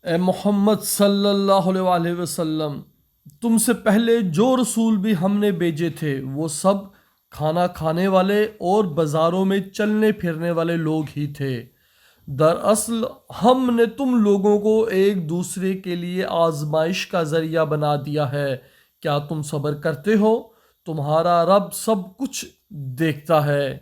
اے محمد صلی اللہ علیہ وسلم، تم سے پہلے جو رسول بھی ہم نے بھیجے تھے وہ سب کھانا کھانے والے اور بازاروں میں چلنے پھرنے والے لوگ ہی تھے۔ دراصل ہم نے تم لوگوں کو ایک دوسرے کے لیے آزمائش کا ذریعہ بنا دیا ہے۔ کیا تم صبر کرتے ہو؟ تمہارا رب سب کچھ دیکھتا ہے۔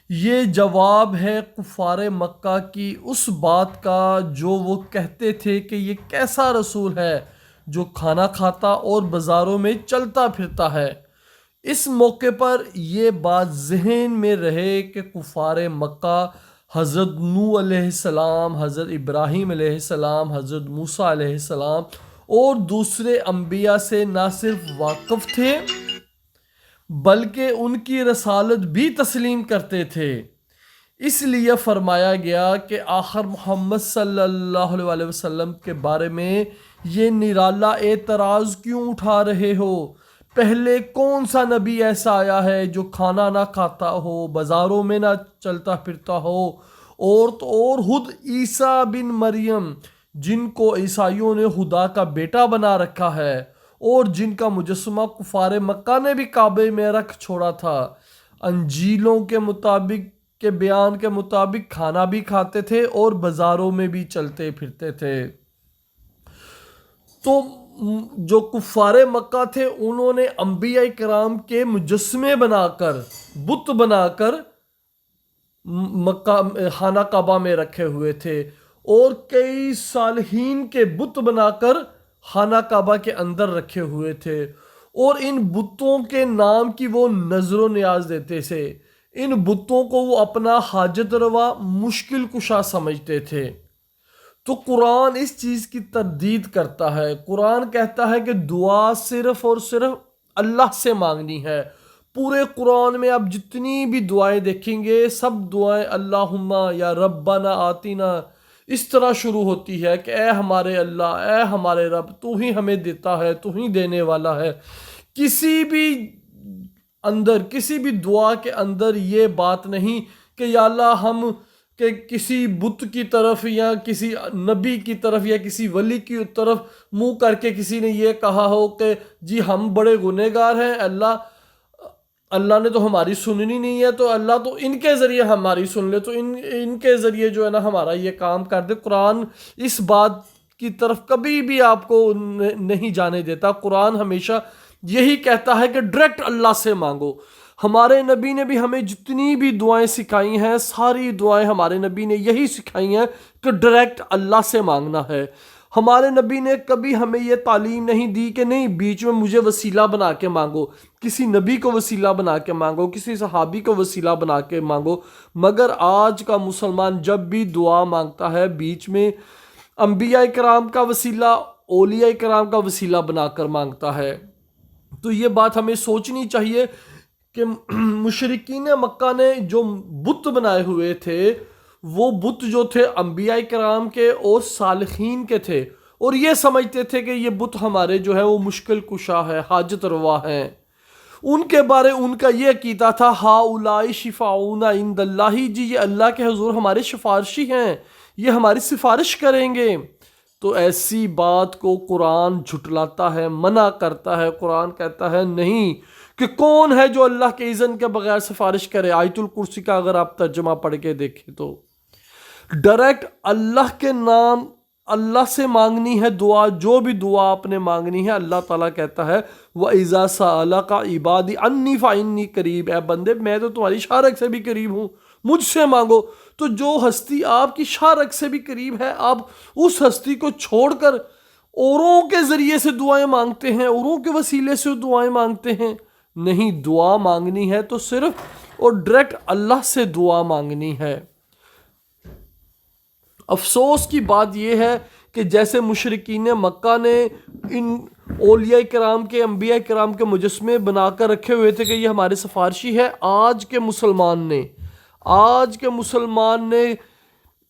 یہ جواب ہے کفار مکہ کی اس بات کا جو وہ کہتے تھے کہ یہ کیسا رسول ہے جو کھانا کھاتا اور بازاروں میں چلتا پھرتا ہے۔ اس موقع پر یہ بات ذہن میں رہے کہ کفار مکہ حضرت نوح علیہ السلام، حضرت ابراہیم علیہ السلام، حضرت موسیٰ علیہ السلام اور دوسرے انبیاء سے نہ صرف واقف تھے بلکہ ان کی رسالت بھی تسلیم کرتے تھے۔ اس لیے فرمایا گیا کہ آخر محمد صلی اللہ علیہ وسلم کے بارے میں یہ نرالا اعتراض کیوں اٹھا رہے ہو؟ پہلے کون سا نبی ایسا آیا ہے جو کھانا نہ کھاتا ہو، بازاروں میں نہ چلتا پھرتا ہو، اور تو اور خود عیسیٰ بن مریم جن کو عیسائیوں نے خدا کا بیٹا بنا رکھا ہے اور جن کا مجسمہ کفار مکہ نے بھی کعبے میں رکھ چھوڑا تھا، انجیلوں کے مطابق کے بیان کے مطابق کھانا بھی کھاتے تھے اور بازاروں میں بھی چلتے پھرتے تھے۔ تو جو کفار مکہ تھے انہوں نے انبیاء کرام کے مجسمے بنا کر، بت بنا کر مکہ خانہ کعبہ میں رکھے ہوئے تھے، اور کئی صالحین کے بت بنا کر خانہ کعبہ کے اندر رکھے ہوئے تھے، اور ان بتوں کے نام کی وہ نظر و نیاز دیتے تھے۔ ان بتوں کو وہ اپنا حاجت روا، مشکل کشا سمجھتے تھے۔ تو قرآن اس چیز کی تردید کرتا ہے۔ قرآن کہتا ہے کہ دعا صرف اور صرف اللہ سے مانگنی ہے۔ پورے قرآن میں آپ جتنی بھی دعائیں دیکھیں گے سب دعائیں اللہم یا ربنا آتینا اس طرح شروع ہوتی ہے کہ اے ہمارے اللہ، اے ہمارے رب، تو ہی ہمیں دیتا ہے، تو ہی دینے والا ہے۔ کسی بھی دعا کے اندر یہ بات نہیں کہ یا اللہ ہم کہ کسی بت کی طرف یا کسی نبی کی طرف یا کسی ولی کی طرف منہ کر کے کسی نے یہ کہا ہو کہ جی ہم بڑے گنہگار ہیں، اللہ نے تو ہماری سننی نہیں ہے، تو اللہ تو ان کے ذریعے ہماری سن لے، تو ان کے ذریعے جو ہے نا ہمارا یہ کام کر دے۔ قرآن اس بات کی طرف کبھی بھی آپ کو نہیں جانے دیتا۔ قرآن ہمیشہ یہی کہتا ہے کہ ڈائریکٹ اللہ سے مانگو۔ ہمارے نبی نے بھی ہمیں جتنی بھی دعائیں سکھائی ہیں، ساری دعائیں ہمارے نبی نے یہی سکھائی ہیں کہ ڈائریکٹ اللہ سے مانگنا ہے۔ ہمارے نبی نے کبھی ہمیں یہ تعلیم نہیں دی کہ نہیں بیچ میں مجھے وسیلہ بنا کے مانگو، کسی نبی کو وسیلہ بنا کے مانگو، کسی صحابی کو وسیلہ بنا کے مانگو۔ مگر آج کا مسلمان جب بھی دعا مانگتا ہے بیچ میں انبیاء کرام کا وسیلہ، اولیاء کرام کا وسیلہ بنا کر مانگتا ہے۔ تو یہ بات ہمیں سوچنی چاہیے کہ مشرکین مکہ نے جو بت بنائے ہوئے تھے وہ بت جو تھے انبیاء کرام کے اور صالحین کے تھے، اور یہ سمجھتے تھے کہ یہ بت ہمارے جو ہے وہ مشکل کشا ہے، حاجت روا ہیں۔ ان کے بارے ان کا یہ عقیدہ تھا ہؤلاء شفاعونا عند اللہ، جی یہ اللہ کے حضور ہمارے سفارشی ہیں، یہ ہماری سفارش کریں گے۔ تو ایسی بات کو قرآن جھٹلاتا ہے، منع کرتا ہے۔ قرآن کہتا ہے نہیں، کہ کون ہے جو اللہ کے اذن کے بغیر سفارش کرے۔ آیت الکرسی کا اگر آپ ترجمہ پڑھ کے دیکھیں تو ڈائریکٹ اللہ کے نام، اللہ سے مانگنی ہے دعا، جو بھی دعا آپ نے مانگنی ہے۔ اللہ تعالیٰ کہتا ہے وَإِذَا سَأَلَكَ عِبَادِي عَنِّي فَإِنِّي قَرِيبٌ، اے بندے میں تو تمہاری شارک سے بھی قریب ہوں، مجھ سے مانگو۔ تو جو ہستی آپ کی شارک سے بھی قریب ہے، آپ اس ہستی کو چھوڑ کر اوروں کے ذریعے سے دعائیں مانگتے ہیں، اوروں کے وسیلے سے دعائیں مانگتے ہیں۔ نہیں، دعا مانگنی ہے تو صرف اور ڈائریکٹ اللہ سے دعا مانگنی ہے۔ افسوس کی بات یہ ہے کہ جیسے مشرکین مکہ نے ان اولیاء کرام کے، انبیاء کرام کے مجسمے بنا کر رکھے ہوئے تھے کہ یہ ہمارے سفارشی ہے، آج کے مسلمان نے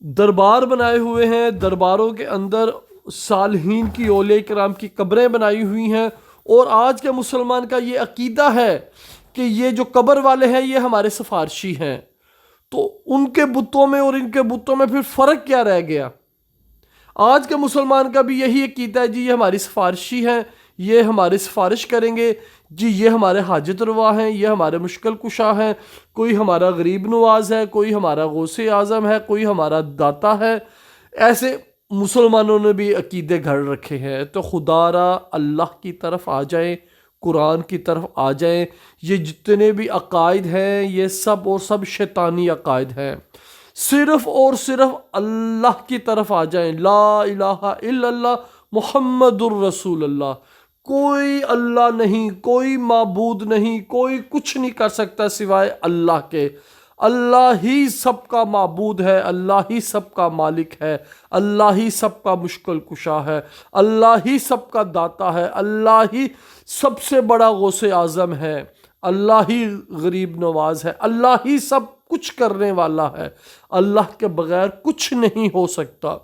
دربار بنائے ہوئے ہیں، درباروں کے اندر صالحین کی، اولیاء کرام کی قبریں بنائی ہوئی ہیں، اور آج کے مسلمان کا یہ عقیدہ ہے کہ یہ جو قبر والے ہیں یہ ہمارے سفارشی ہیں۔ تو ان کے بتوں میں اور ان کے بتوں میں پھر فرق کیا رہ گیا؟ آج کے مسلمان کا بھی یہی عقیدہ ہے جی یہ ہماری سفارشی ہیں، یہ ہماری سفارش کریں گے جی، یہ ہمارے حاجت روا ہیں، یہ ہمارے مشکل کشا ہیں، کوئی ہمارا غریب نواز ہے، کوئی ہمارا غوث اعظم ہے، کوئی ہمارا داتا ہے۔ ایسے مسلمانوں نے بھی عقیدے گھڑ رکھے ہیں۔ تو خدا را اللہ کی طرف آ جائیں، قرآن کی طرف آ جائیں۔ یہ جتنے بھی عقائد ہیں یہ سب اور سب شیطانی عقائد ہیں۔ صرف اور صرف اللہ کی طرف آ جائیں، لا الہ الا اللہ محمد الرسول اللہ۔ کوئی اللہ نہیں، کوئی معبود نہیں، کوئی کچھ نہیں کر سکتا سوائے اللہ کے۔ اللہ ہی سب کا معبود ہے، اللہ ہی سب کا مالک ہے، اللہ ہی سب کا مشکل کشا ہے، اللہ ہی سب کا داتا ہے، اللہ ہی سب سے بڑا غوث اعظم ہے، اللہ ہی غریب نواز ہے، اللہ ہی سب کچھ کرنے والا ہے۔ اللہ کے بغیر کچھ نہیں ہو سکتا۔